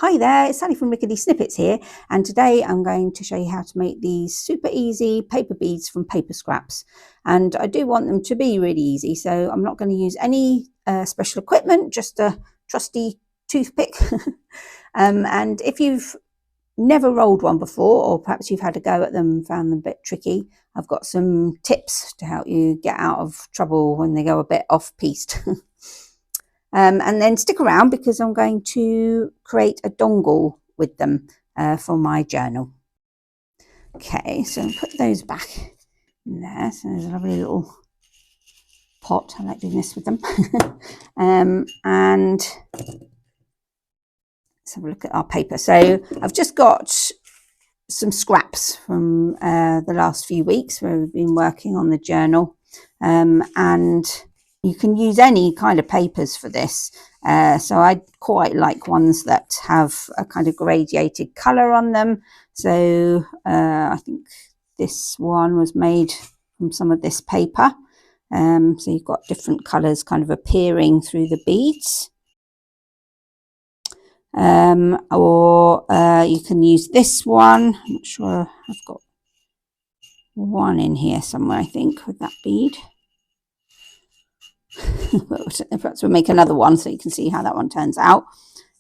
Hi there, it's Sally from Rickety Snippets here, and today I'm going to show you how to make these super easy paper beads from paper scraps. And I do want them to be really easy, so I'm not going to use any special equipment, just a trusty toothpick. And if you've never rolled one before, or perhaps you've had a go at them and found them a bit tricky, I've got some tips to help you get out of trouble when they go a bit off piste. And then stick around because I'm going to create a dongle with them for my journal. Okay, so I'll put those back in there. So there's a lovely little pot. I like doing this with them. And let's have a look at our paper. So I've just got some scraps from the last few weeks where we've been working on the journal. And you can use any kind of papers for this. So I quite like ones that have a kind of gradiated colour on them. So I think this one was made from some of this paper. So you've got different colours kind of appearing through the beads. Or you can use this one. I'm not sure, I've got one in here somewhere, I think, with that bead. Perhaps we'll make another one so you can see how that one turns out.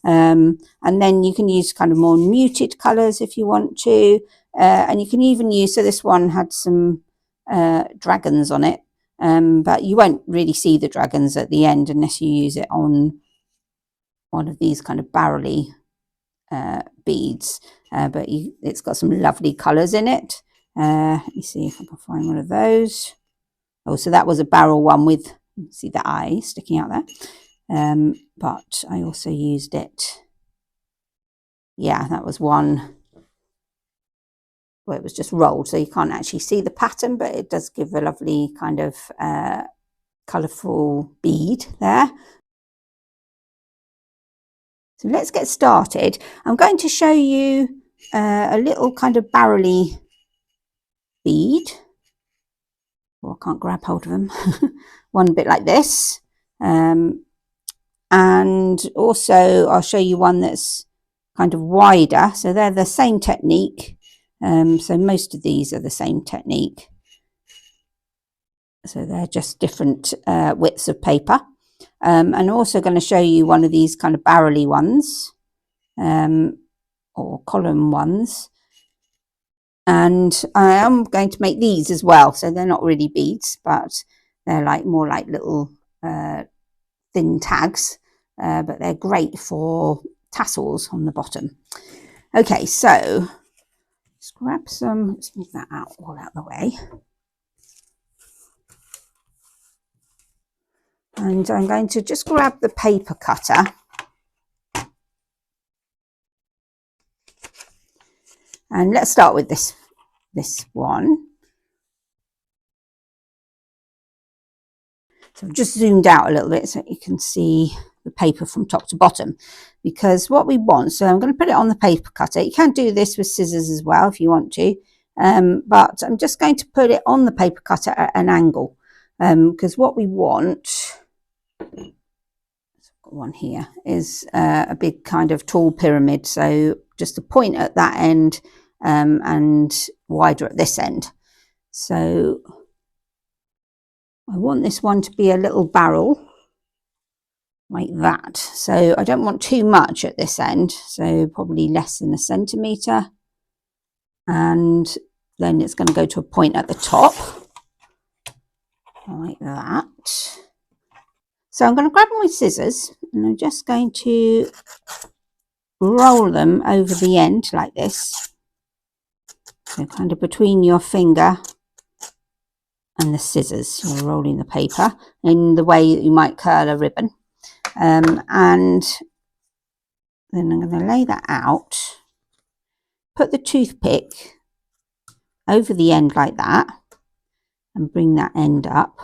And then you can use kind of more muted colours if you want to. And you can even use, so this one had some dragons on it, but you won't really see the dragons at the end unless you use it on one of these kind of barrely beads. But it's got some lovely colours in it. Let me see if I can find one of those. Oh, so that was a barrel one with, see the eye sticking out there. But I also used it, yeah, that was one where it was just rolled, so you can't actually see the pattern, but it does give a lovely kind of colourful bead there. So let's get started. I'm going to show you a little kind of barrely bead. Oh, I can't grab hold of them. One bit like this. And also I'll show you one that's kind of wider. So they're the same technique. So most of these are the same technique. So they're just different widths of paper. And also going to show you one of these kind of barrely ones, or column ones. And I am going to make these as well. So they're not really beads, but they're like more like little thin tags, but they're great for tassels on the bottom. Okay, so let's grab some, let's move that out all out of the way. And I'm going to just grab the paper cutter. And let's start with this one. So I've just zoomed out a little bit so you can see the paper from top to bottom, because what we want, so I'm going to put it on the paper cutter. You can do this with scissors as well if you want to, but I'm just going to put it on the paper cutter at an angle, because what we want, I've got one here, is a big kind of tall pyramid, so just a point at that end and wider at this end. So I want this one to be a little barrel like that. So I don't want too much at this end, so probably less than 1 centimetre. And then it's going to go to a point at the top like that. So I'm going to grab my scissors and I'm just going to roll them over the end like this. So kind of between your finger and the scissors, you're rolling the paper in the way that you might curl a ribbon. And then I'm going to lay that out, put the toothpick over the end like that and bring that end up.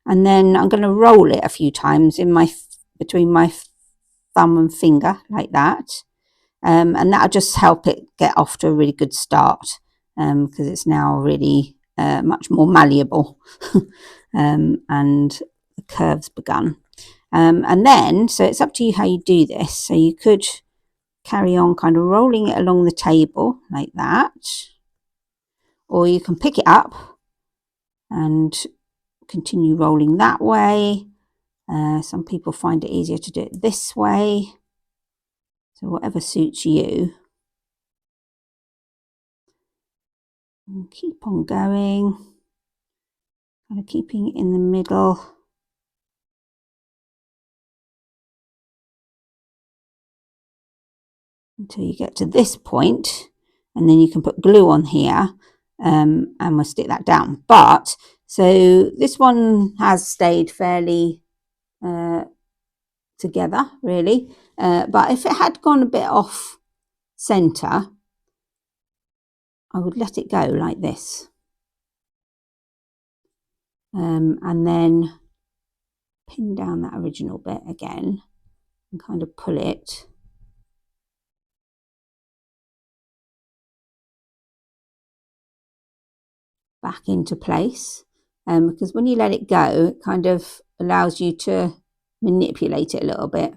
And then I'm going to roll it a few times in between my thumb and finger like that. And that'll just help it get off to a really good start, because it's now really much more malleable and the curve's begun. And then, so it's up to you how you do this. So you could carry on kind of rolling it along the table like that, or you can pick it up and continue rolling that way. Some people find it easier to do it this way, so whatever suits you. And keep on going, kind of keeping it in the middle. Until you get to this point, and then you can put glue on here, and we'll stick that down. But so this one has stayed fairly together, really, but if it had gone a bit off center, I would let it go like this, and then pin down that original bit again and kind of pull it back into place, because when you let it go, it kind of allows you to manipulate it a little bit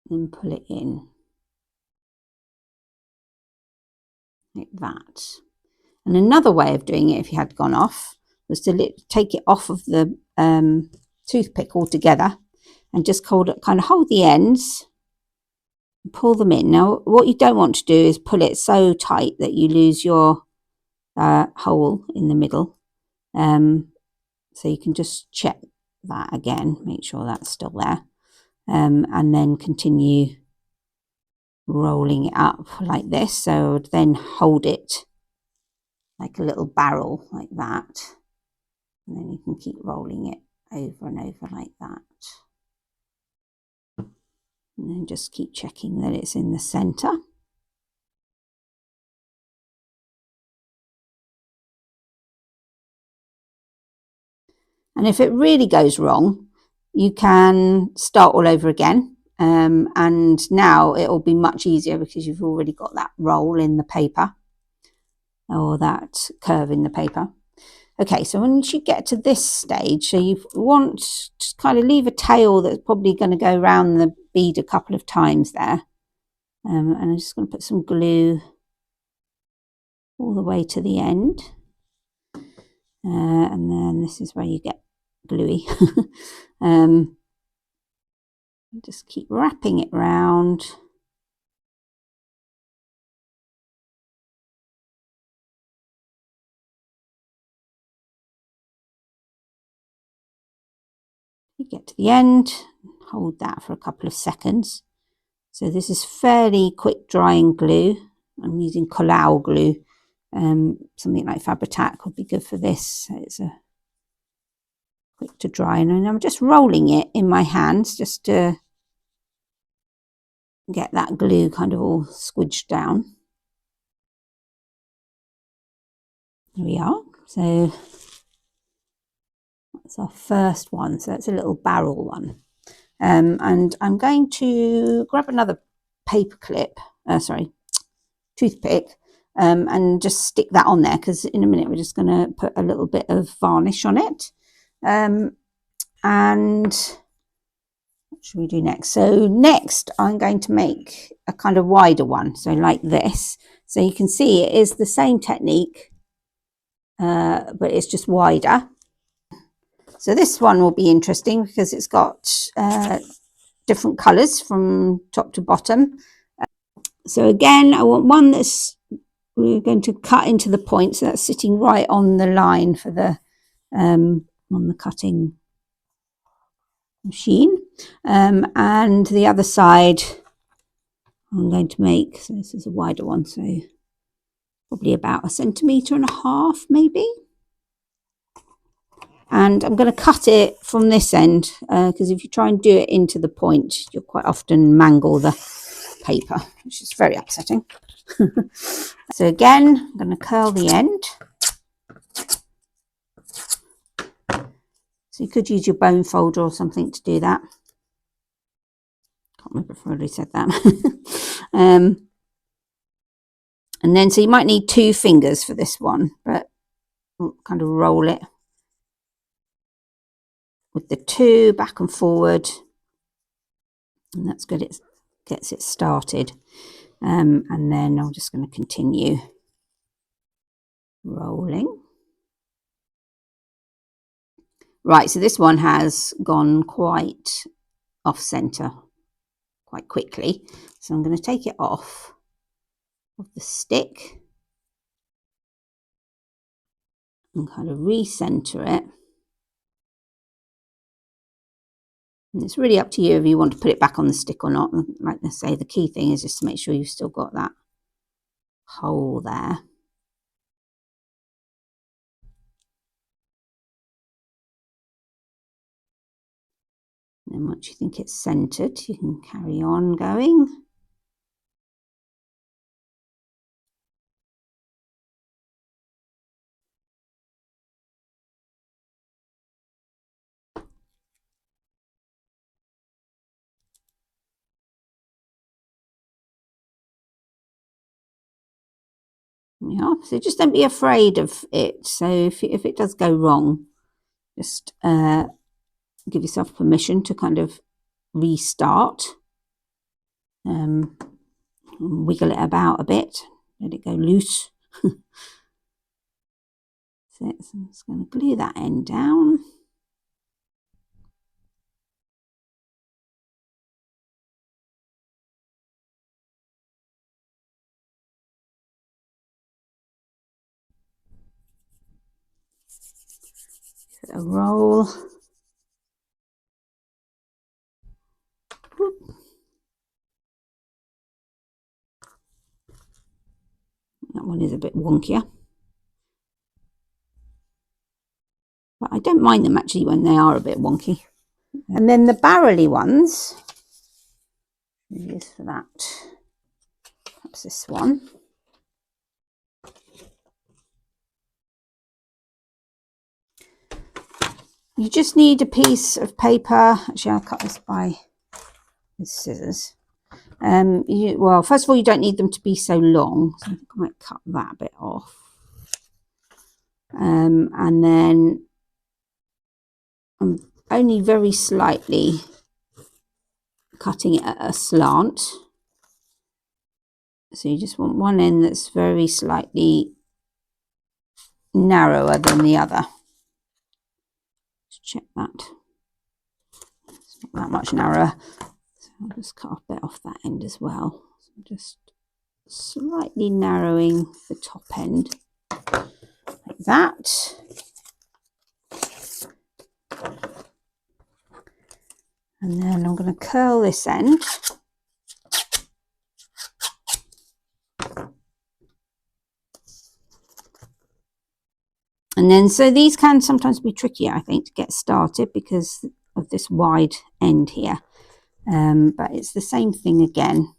and pull it in like that. And another way of doing it, if you had gone off, was to take it off of the toothpick altogether and just kind of hold the ends and pull them in. Now, what you don't want to do is pull it so tight that you lose your hole in the middle. So you can just check that again, make sure that's still there, and then continue rolling it up like this. So I would then hold it like a little barrel like that, and then you can keep rolling it over and over like that, and then just keep checking that it's in the center. And if it really goes wrong, you can start all over again, and now it will be much easier because you've already got that roll in the paper, or that curve in the paper. Okay, so once you get to this stage, so you want to kind of leave a tail that's probably going to go around the bead a couple of times there. And I'm just going to put some glue all the way to the end. And then this is where you get gluey. Just keep wrapping it round. You get to the end, hold that for a couple of seconds. So this is fairly quick drying glue. I'm using Collal glue. Something like Fabri-Tac would be good for this. It's a quick to dry, and I'm just rolling it in my hands just to get that glue kind of all squidged down. There we are. So that's our first one. So that's a little barrel one. And I'm going to grab another paper clip, toothpick, and just stick that on there, because in a minute we're just going to put a little bit of varnish on it. And what should we do next? So next I'm going to make a kind of wider one, so like this. So you can see it is the same technique, but it's just wider. So this one will be interesting because it's got different colours from top to bottom. So again, I want one we're going to cut into the point, so that's sitting right on the line for the on the cutting machine, and the other side I'm going to make, so this is a wider one, so probably about 1.5 centimetres maybe, and I'm going to cut it from this end, because if you try and do it into the point, you'll quite often mangle the paper, which is very upsetting. So again, I'm going to curl the end. So you could use your bone folder or something to do that. Can't remember if I already said that. And then, so you might need 2 fingers for this one, but kind of roll it with the 2 back and forward, and that's good. It gets it started. And then I'm just going to continue rolling. Right, so this one has gone quite off center quite quickly, so I'm going to take it off of the stick and kind of recenter it. And it's really up to you if you want to put it back on the stick or not. Like I say, the key thing is just to make sure you've still got that hole there. And then once you think it's centered, you can carry on going. Yeah, so just don't be afraid of it. So if it does go wrong, just give yourself permission to kind of restart. Wiggle it about a bit, let it go loose. So I'm just going to glue that end down. Give it a roll. Whoop. That one is a bit wonkier, but I don't mind them actually when they are a bit wonky. And then the barrel-y ones, use for that, perhaps this one. You just need a piece of paper. Actually, I'll cut this by with scissors. Well, first of all, you don't need them to be so long, so I think I might cut that bit off. And then I'm only very slightly cutting it at a slant. So you just want one end that's very slightly narrower than the other. Let's check that. It's not that much narrower. So I'll just cut a bit off that end as well. So I'm just slightly narrowing the top end like that. And then I'm going to curl this end. And then, so these can sometimes be tricky, I think, to get started because of this wide end here. But it's the same thing again.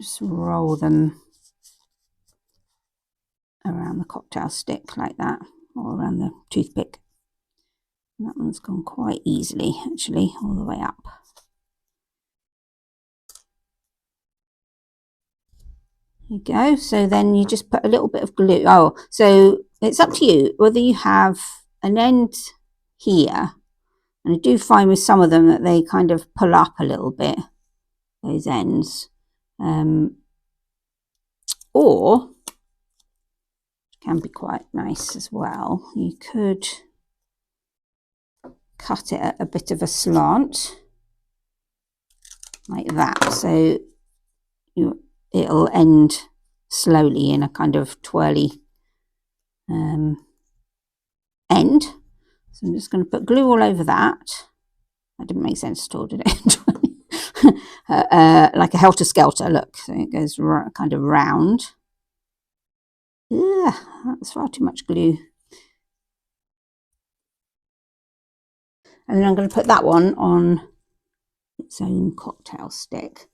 Just roll them around the cocktail stick like that, or around the toothpick. And that one's gone quite easily, actually, all the way up. There you go. So then you just put a little bit of glue. Oh, so it's up to you whether you have an end here. And I do find with some of them that they kind of pull up a little bit, those ends. Or can be quite nice as well. You could cut it at a bit of a slant like that, so it'll end slowly in a kind of twirly end. So I'm just going to put glue all over that. That didn't make sense at all, did it? Like a helter-skelter, look. So it goes kind of round. Yeah, that's far too much glue. And then I'm going to put that one on its own cocktail stick.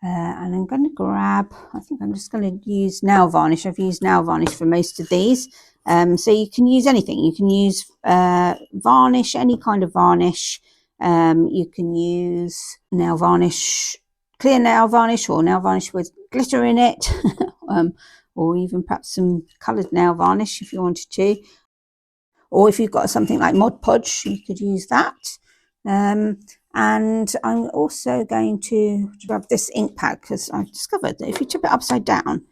And I'm going to grab, I think I'm just going to use nail varnish. I've used nail varnish for most of these. So you can use anything. You can use varnish, any kind of varnish. You can use nail varnish, clear nail varnish, or nail varnish with glitter in it. Or even perhaps some coloured nail varnish if you wanted to. or if you've got something like Mod Podge, you could use that. And I'm also going to grab this ink pad, because I've discovered that if you tip it upside down, it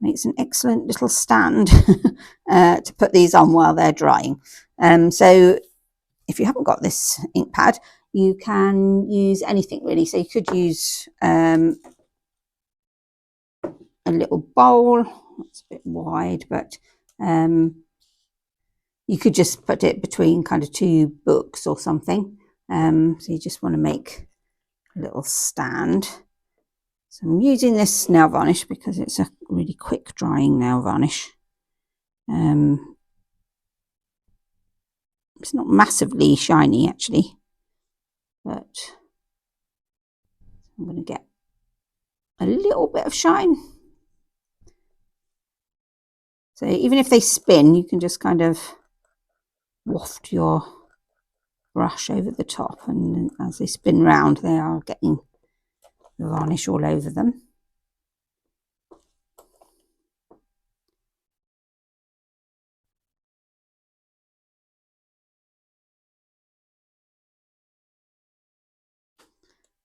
makes an excellent little stand to put these on while they're drying. So if you haven't got this ink pad, you can use anything really. So you could use a little bowl. It's a bit wide, but you could just put it between kind of two books or something. So you just want to make a little stand. So I'm using this nail varnish because it's a really quick drying nail varnish. It's not massively shiny actually, but I'm going to get a little bit of shine. So even if they spin, you can just kind of waft your brush over the top, and as they spin round, they are getting the varnish all over them.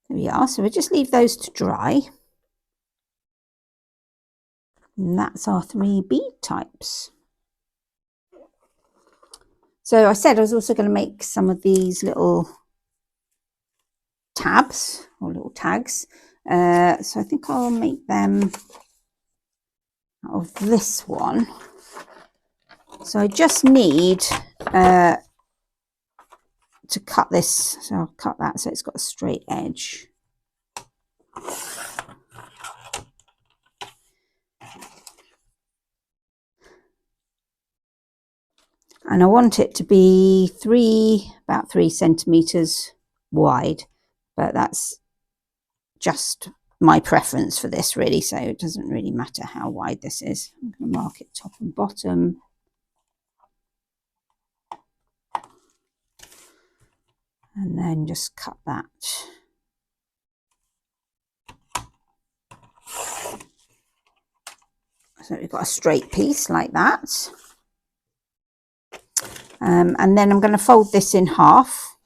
There we are. So we'll just leave those to dry. And that's our 3 bead types. So I said I was also going to make some of these little tabs or little tags. So I think I'll make them out of this one. So I just need to cut this. So I'll cut that so it's got a straight edge. And I want it to be about 3 centimeters wide, but that's just my preference for this really, so it doesn't really matter how wide this is. I'm going to mark it top and bottom. And then just cut that. So we've got a straight piece like that. And then I'm going to fold this in half.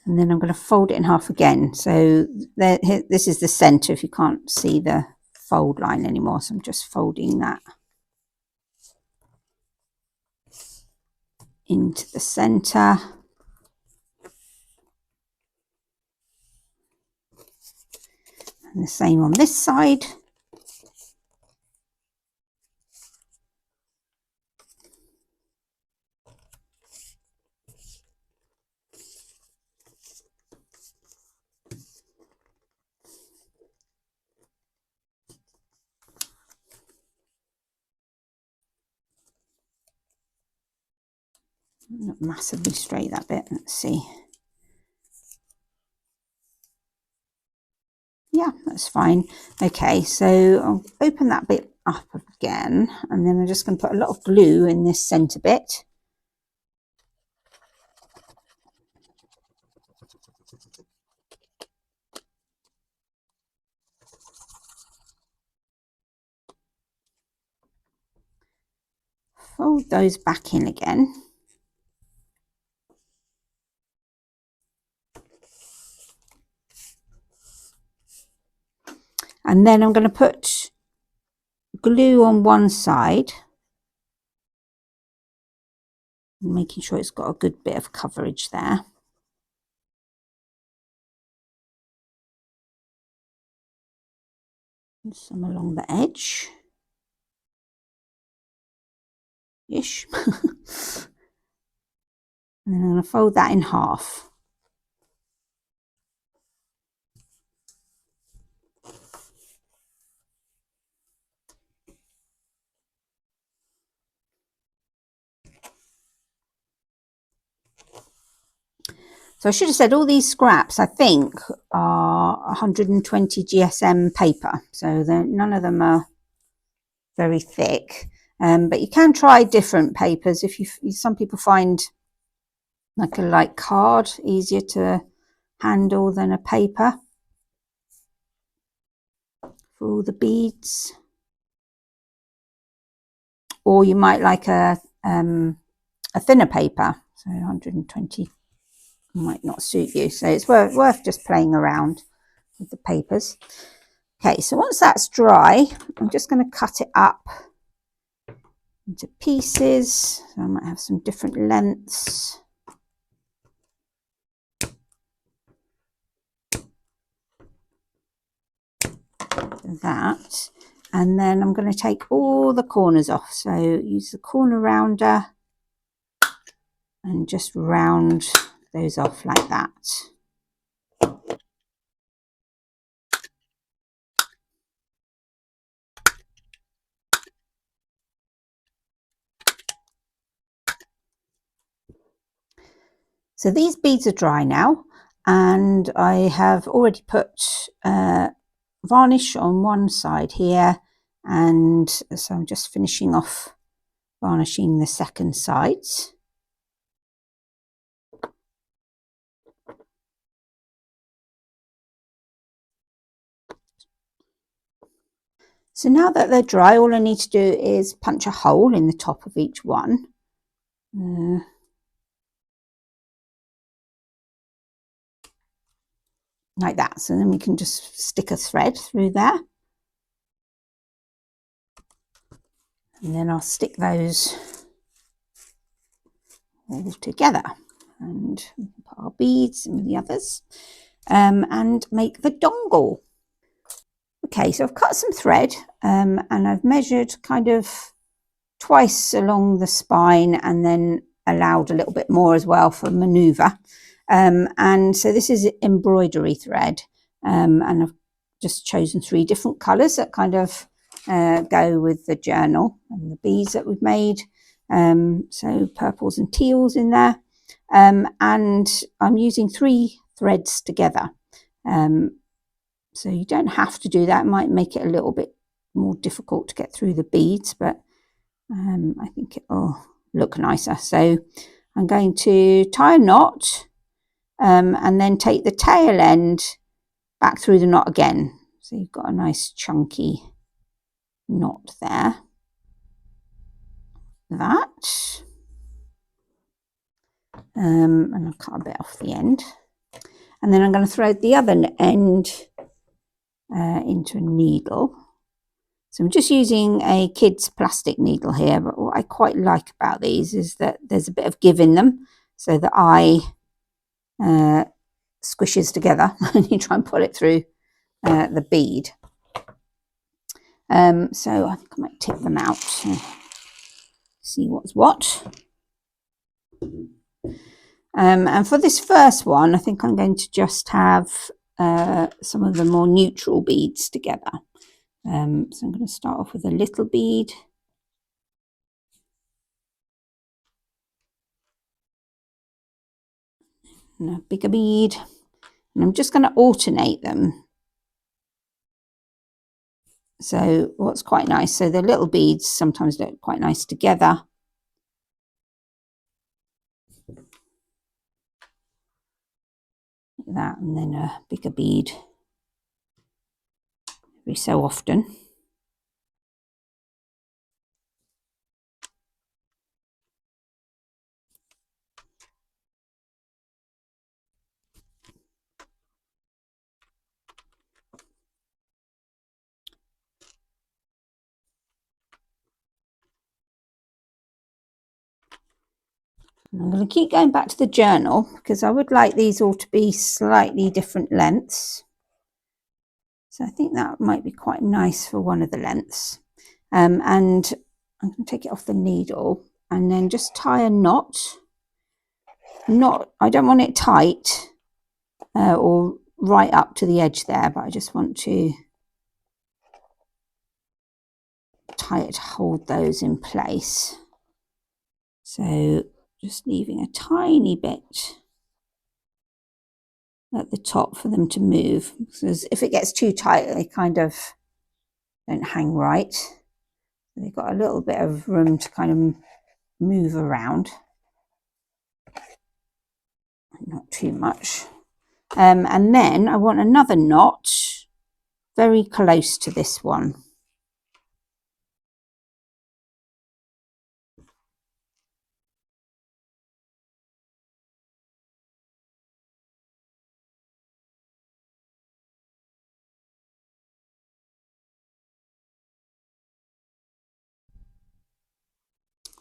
And then I'm going to fold it in half again. So this is the center if you can't see the fold line anymore. So I'm just folding that into the center. And the same on this side. Not massively straight that bit. Let's see. Yeah, that's fine. Okay, so I'll open that bit up again, and then I'm just going to put a lot of glue in this center bit. Fold those back in again. And then I'm going to put glue on one side, making sure it's got a good bit of coverage there. And some along the edge. Ish. And then I'm going to fold that in half. So I should have said all these scraps, I think, are 120 GSM paper. So none of them are very thick. But you can try different papers. If some people find like a light card easier to handle than a paper. for all the beads. Or you might like a thinner paper, so 120 might not suit you, so it's worth just playing around with the papers. Okay, so once that's dry, I'm just going to cut it up into pieces. So I might have some different lengths. That, and then I'm going to take all the corners off. So use the corner rounder and just round those off like that. So these beads are dry now, and I have already put varnish on one side here, and so I'm just finishing off varnishing the second side. So now that they're dry, all I need to do is punch a hole in the top of each one. Like that. So then we can just stick a thread through there. And then I'll stick those all together. And put our beads and the others. And make the dongle. Okay, so I've cut some thread and I've measured kind of twice along the spine and then allowed a little bit more as well for manoeuvre. And so this is embroidery thread, and I've just chosen 3 different colours that kind of go with the journal and the beads that we've made. So purples and teals in there, and I'm using 3 threads together. So you don't have to do that. It might make it a little bit more difficult to get through the beads, but I think it'll look nicer. So I'm going to tie a knot and then take the tail end back through the knot again. So you've got a nice chunky knot there. That. And I'll cut a bit off the end. And then I'm going to thread the other end into a needle. So I'm just using a kid's plastic needle here, but what I quite like about these is that there's a bit of give in them, so the eye squishes together and you try and pull it through the bead. So I think I might tip them out to see what's what. And for this first one, I think I'm going to just have some of the more neutral beads together. So I'm going to start off with a little bead. And a bigger bead. And I'm just going to alternate them. So what's quite nice, so the little beads sometimes look quite nice together. Like that, and then a bigger bead every so often. And I'm going to keep going back to the journal because I would like these all to be slightly different lengths. So I think that might be quite nice for one of the lengths. And I'm going to take it off the needle and then just tie a knot. I don't want it tight or right up to the edge there, but I just want to tie it to hold those in place. So just leaving a tiny bit at the top for them to move, because if it gets too tight they kind of don't hang right. They've got a little bit of room to kind of move around, not too much. And then I want another knot very close to this one.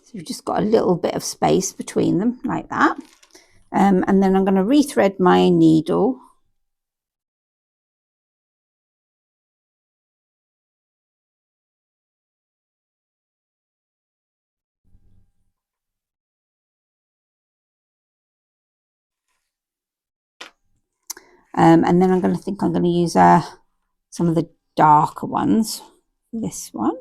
So you've just got a little bit of space between them like that. And then I'm going to rethread my needle. And then I'm going to use some of the darker ones. This one.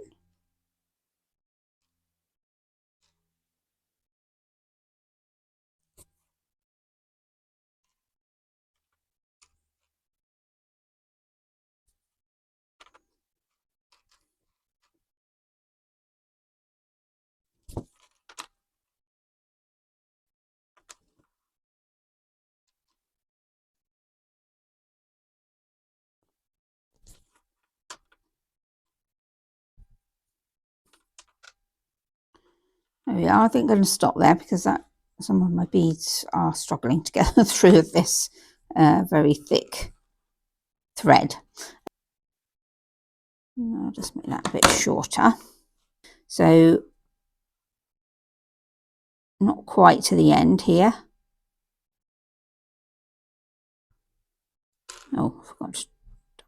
There we are. I think I'm going to stop there because some of my beads are struggling to get through this very thick thread. I'll just make that a bit shorter. So not quite to the end here. Oh, I forgot to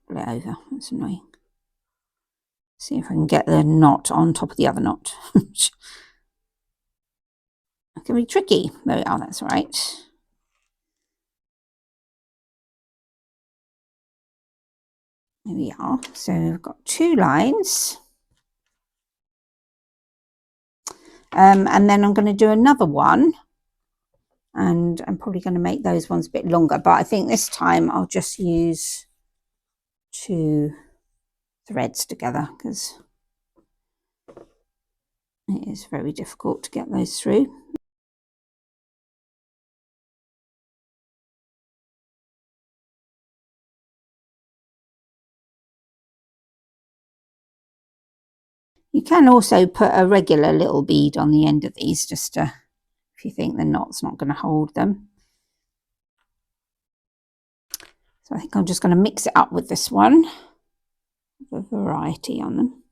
double it over. That's annoying. See if I can get the knot on top of the other knot. It can be tricky. There we are, that's right. There we are. So I've got 2 lines. And then I'm going to do another one. And I'm probably going to make those ones a bit longer. But I think this time I'll just use 2 threads together because it is very difficult to get those through. You can also put a regular little bead on the end of these just to, if you think the knot's not going to hold them. So I think I'm just going to mix it up with this one, with a variety on them.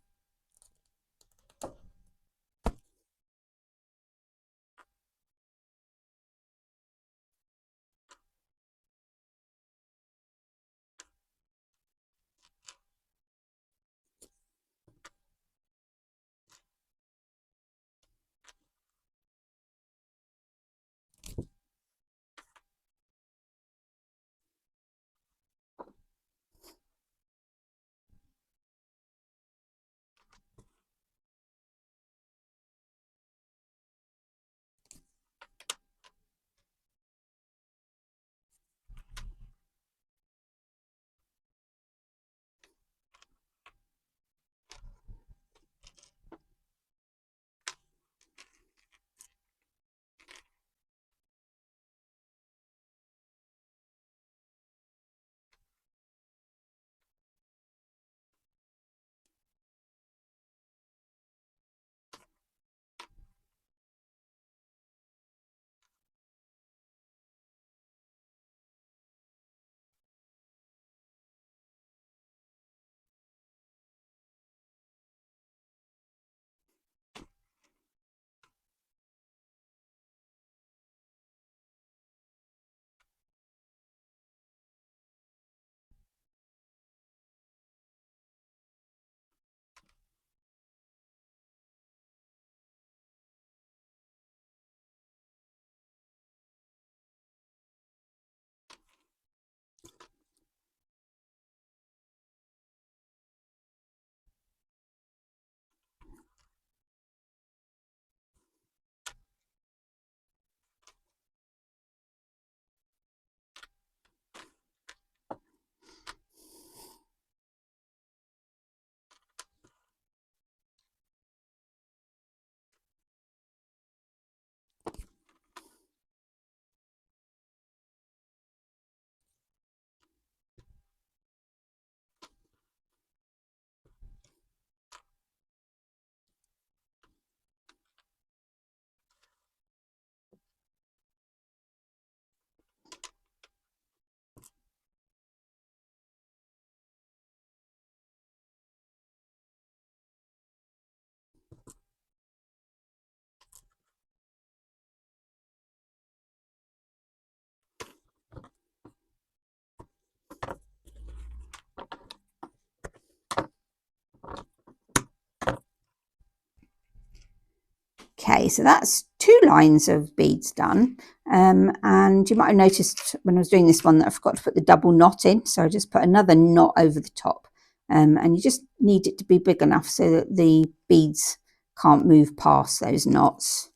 Okay, so that's 2 lines of beads done. And you might have noticed when I was doing this one that I forgot to put the double knot in. So I just put another knot over the top. And you just need it to be big enough so that the beads can't move past those knots.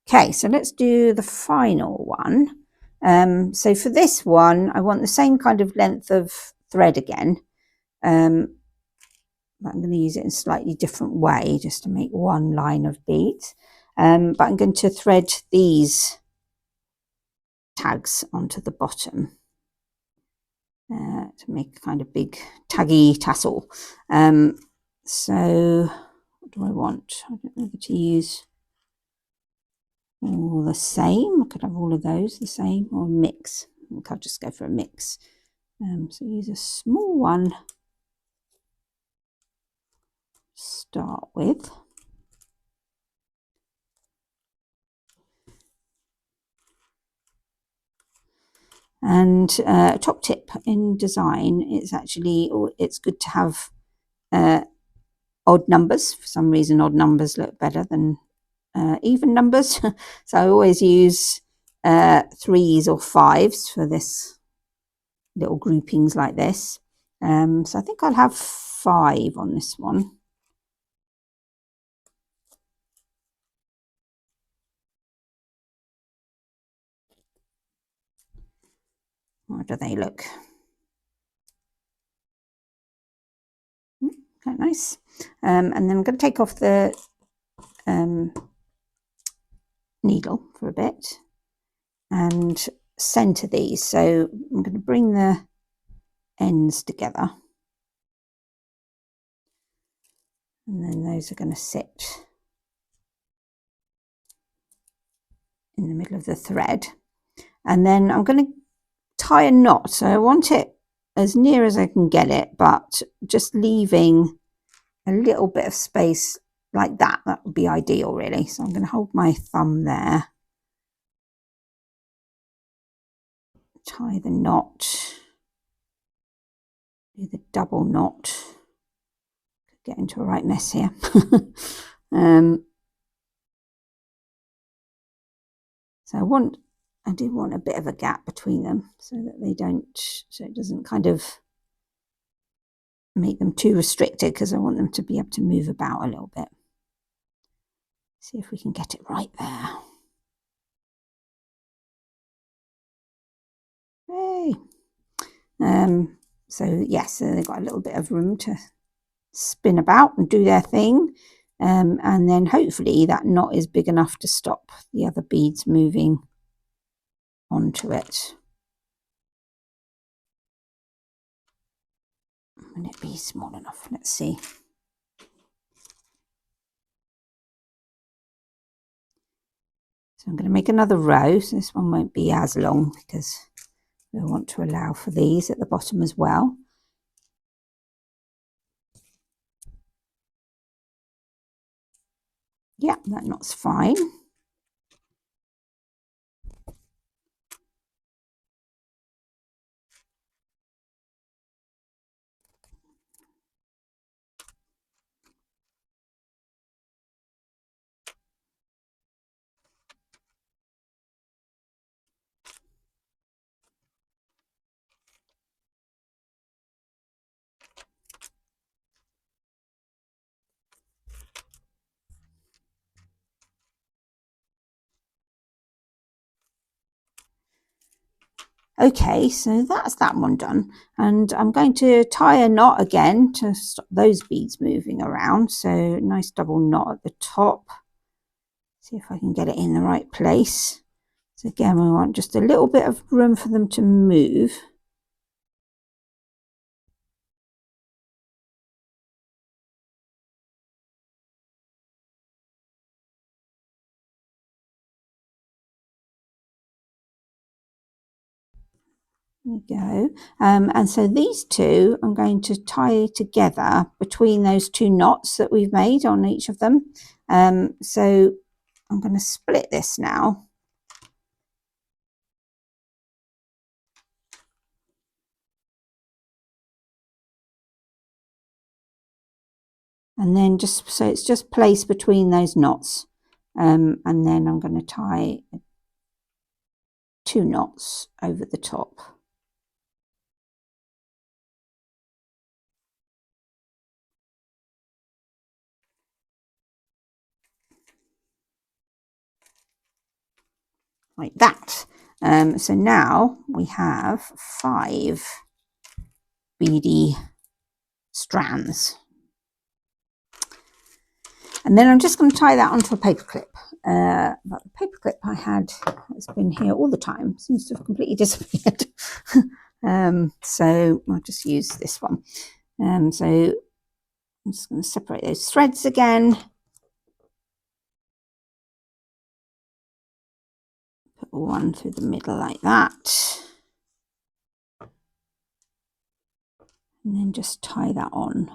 Okay, so let's do the final one. So for this one, I want the same kind of length of thread again. But I'm going to use it in a slightly different way just to make one line of beads. But I'm going to thread these tags onto the bottom to make a kind of big taggy tassel. So what do I want? I don't know to use all the same. I could have all of those the same or a mix. I think I'll just go for a mix. So use a small one to start with. And a top tip in design is actually it's good to have odd numbers. For some reason, odd numbers look better than even numbers. So I always use 3s or 5s for this little groupings like this. So I think I'll have 5 on this one. How do they look? Quite nice. And then I'm going to take off the needle for a bit and center these. So I'm going to bring the ends together, and then those are going to sit in the middle of the thread. And then I'm going to tie a knot. So I want it as near as I can get it, but just leaving a little bit of space like that. That would be ideal, really. So I'm going to hold my thumb there, tie the knot, do the double knot. Get into a right mess here. So I do want a bit of a gap between them so that it doesn't kind of make them too restricted, because I want them to be able to move about a little bit. See if we can get it right there. Yay. So yes, so they've got a little bit of room to spin about and do their thing. And then hopefully that knot is big enough to stop the other beads moving onto it. Will it be small enough? Let's see. So I'm going to make another row. So this one won't be as long because we want to allow for these at the bottom as well. Yeah, that knot's fine. Okay, so that's that one done. And I'm going to tie a knot again to stop those beads moving around. So nice double knot at the top. See if I can get it in the right place. So again, we want just a little bit of room for them to move. There we go. And so these two I'm going to tie together between those 2 knots that we've made on each of them. So I'm going to split this now. And then so it's just placed between those knots. and then I'm going to tie 2 knots over the top. Like that. So now we have 5 beady strands. And then I'm just going to tie that onto a paper clip. But the paper clip I had has been here all the time, seems to have completely disappeared. So I'll just use this one. So I'm just going to separate those threads again. Put one through the middle like that. And then just tie that on.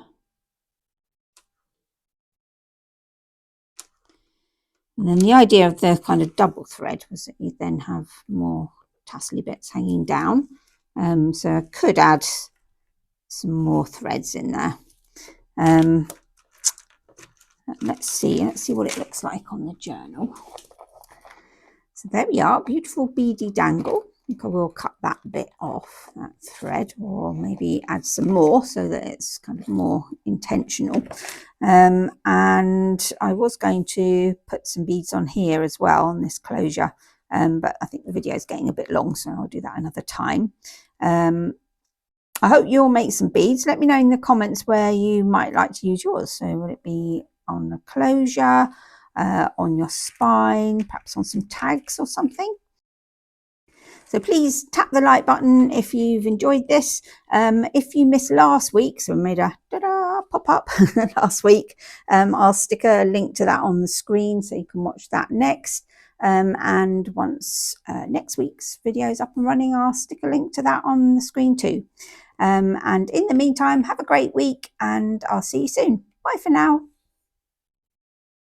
And then the idea of the kind of double thread was that you then have more tassely bits hanging down. So I could add some more threads in there. Let's see what it looks like on the journal. So there we are, beautiful beady dangle. I think I will cut that bit off, that thread, or maybe add some more so that it's kind of more intentional. And I was going to put some beads on here as well on this closure, but I think the video is getting a bit long, so I'll do that another time. I hope you'll make some beads. Let me know in the comments where you might like to use yours. So will it be on the closure, on your spine, perhaps on some tags or something? So please tap the like button if you've enjoyed this. If you missed last week, so I made a pop-up last week, I'll stick a link to that on the screen so you can watch that next. And once next week's video is up and running, I'll stick a link to that on the screen too. And in the meantime, have a great week and I'll see you soon. Bye for now.